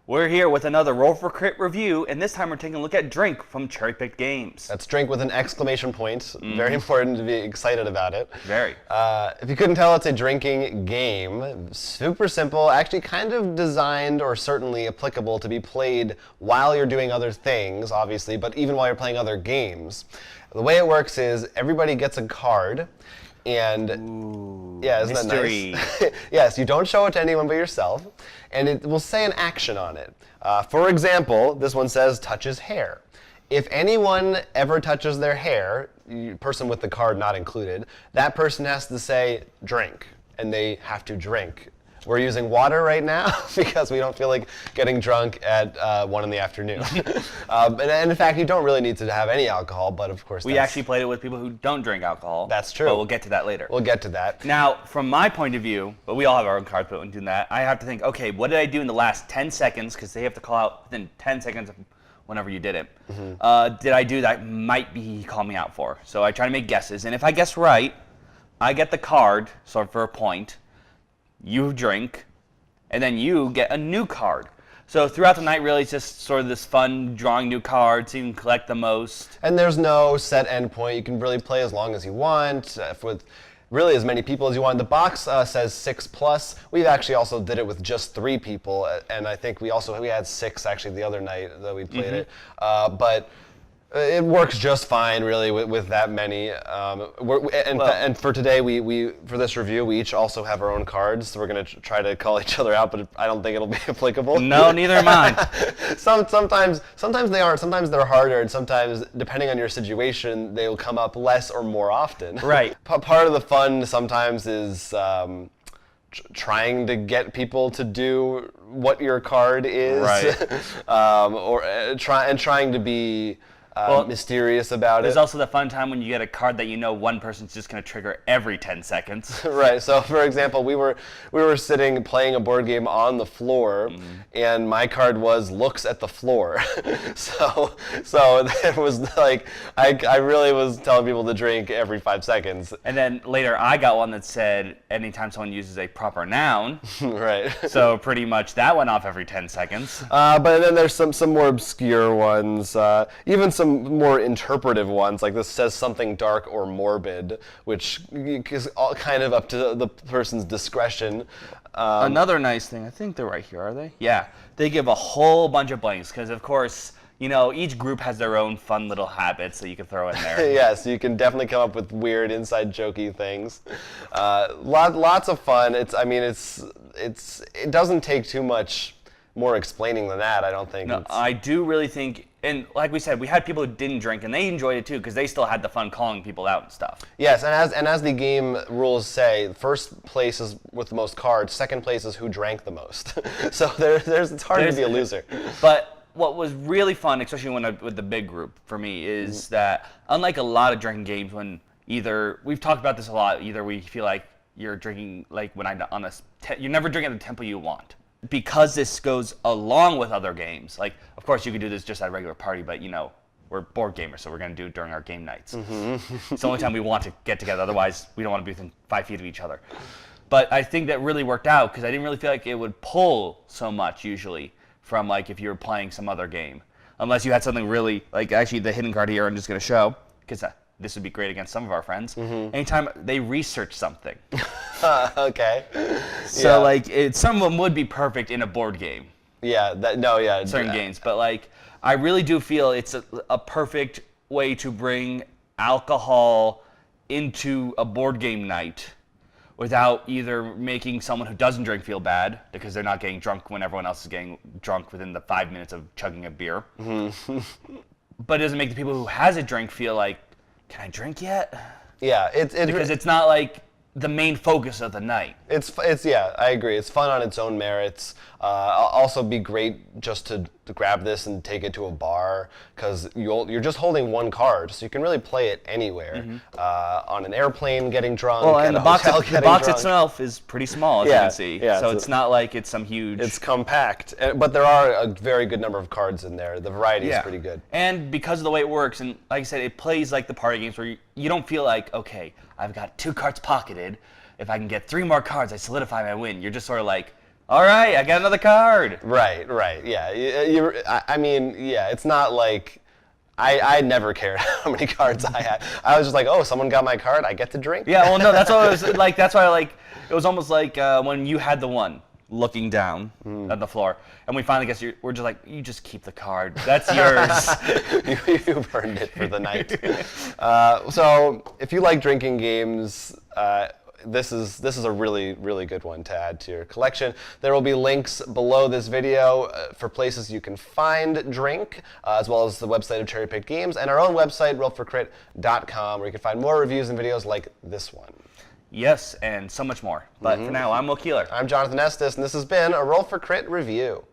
We're here with another Roll for Crit review, and this time we're taking a look at Drink from Cherry Picked Games. That's Drink with an exclamation point. Very important to be excited about it. Very. If you couldn't tell, it's a drinking game. Super simple, actually kind of designed or certainly applicable to be played while you're doing other things, obviously, but even while you're playing other games. The way it works is everybody gets a card, and yeah, isn't mystery. that nice? Yes, you don't show it to anyone but yourself, and it will say an action on it. For example, this one says touches hair. If anyone ever touches their hair, person with the card not included, that person has to say drink, and they have to drink. We're using water right now because we don't feel like getting drunk at 1 in the afternoon. And in fact, you don't really need to have any alcohol, but of course We actually played it with people who don't drink alcohol. That's true. But we'll get to that later. We'll get to that. Now, from my point of view, but we all have our own cards, but when doing that, I have to think, okay, what did I do in the last 10 seconds? Because they have to call out within 10 seconds of whenever you did it. Did I do that might be he called me out for? So I try to make guesses, and if I guess right, I get the card, so for a point. You drink, and then you get a new card. So throughout the night, really, it's just sort of this fun drawing new cards. So you can collect the most. And there's no set end point. You can really play as long as you want, with really as many people as you want. The box says 6+. We actually also did it with just 3 people, and I think we had 6 actually the other night that we played it. But it works just fine, really, with that many. And for today, we for this review, we each also have our own cards. So we're going to try to call each other out, but I don't think it'll be applicable. No, neither am I. Sometimes they aren't. Sometimes they're harder, and sometimes, depending on your situation, they will come up less or more often. Right. Part of the fun sometimes is trying to get people to do what your card is, right? trying to be mysterious about it. There's also the fun time when you get a card that you know one person's just going to trigger every 10 seconds. Right. So, for example, we were sitting playing a board game on the floor, and my card was looks at the floor. so it was like I really was telling people to drink every 5 seconds. And then later I got one that said anytime someone uses a proper noun. Right. So pretty much that went off every 10 secones. But then there's some more obscure ones, even some more interpretive ones, like this says something dark or morbid, which is all kind of up to the person's discretion. Another nice thing, I think they're right here, are they? Yeah, they give a whole bunch of blanks, because of course, you know, each group has their own fun little habits that you can throw in there. Yes, you can definitely come up with weird inside jokey things. Lots of fun. It doesn't take too much more explaining than that, I don't think. No, I do really think, and like we said, we had people who didn't drink, and they enjoyed it too, because they still had the fun calling people out and stuff. Yes, and as the game rules say, first place is with the most cards, second place is who drank the most. So it's hard to be a loser. But what was really fun, especially with the big group for me, is that unlike a lot of drinking games, when we've talked about this a lot, either we feel like you're drinking, like when you're never drinking at the tempo you want. Because this goes along with other games, like, of course, you could do this just at a regular party, but, you know, we're board gamers, so we're going to do it during our game nights. It's the only time we want to get together. Otherwise, we don't want to be within 5 feet of each other. But I think that really worked out, because I didn't really feel like it would pull so much, usually, from, like, if you were playing some other game. Unless you had something really, like, actually, the hidden card here I'm just going to show, because this would be great against some of our friends. Anytime they research something. Okay. So, like, some of them would be perfect in a board game. Yeah, certain games. But, like, I really do feel it's a perfect way to bring alcohol into a board game night without either making someone who doesn't drink feel bad because they're not getting drunk when everyone else is getting drunk within the 5 minutes of chugging a beer. But it doesn't make the people who has a drink feel like, can I drink yet? Yeah, because it's not like the main focus of the night. It's I agree. It's fun on its own merits. Also be great just to grab this and take it to a bar, because you're just holding one card, so you can really play it anywhere. On an airplane, getting drunk. Well, and at the a hotel, box itself is pretty small, as you can see. Yeah, so it's not like it's some huge. It's compact, but there are a very good number of cards in there. The variety is pretty good. And because of the way it works, and like I said, it plays like the party games where you don't feel like, okay, I've got 2 cards pocketed. If I can get 3 more cards, I solidify my win. You're just sort of like, All right, I got another card. Right, yeah. I mean, yeah, it's not like I never cared how many cards I had. I was just like, oh, someone got my card, I get to drink. Yeah, well, no, that's what I was like. That's why, like, it was almost like when you had the one looking down at the floor, and we finally guess we're just like, you just keep the card. That's yours. You burned it for the night. So if you like drinking games, this is a really good one to add to your collection. There will be links below this video for places you can find Drink, as well as the website of Cherry Pick Games and our own website, rollforcrit.com, where you can find more reviews and videos like this one. Yes, and so much more. But for now, I'm Will Keeler. I'm Jonathan Estes, and this has been a Roll for Crit review.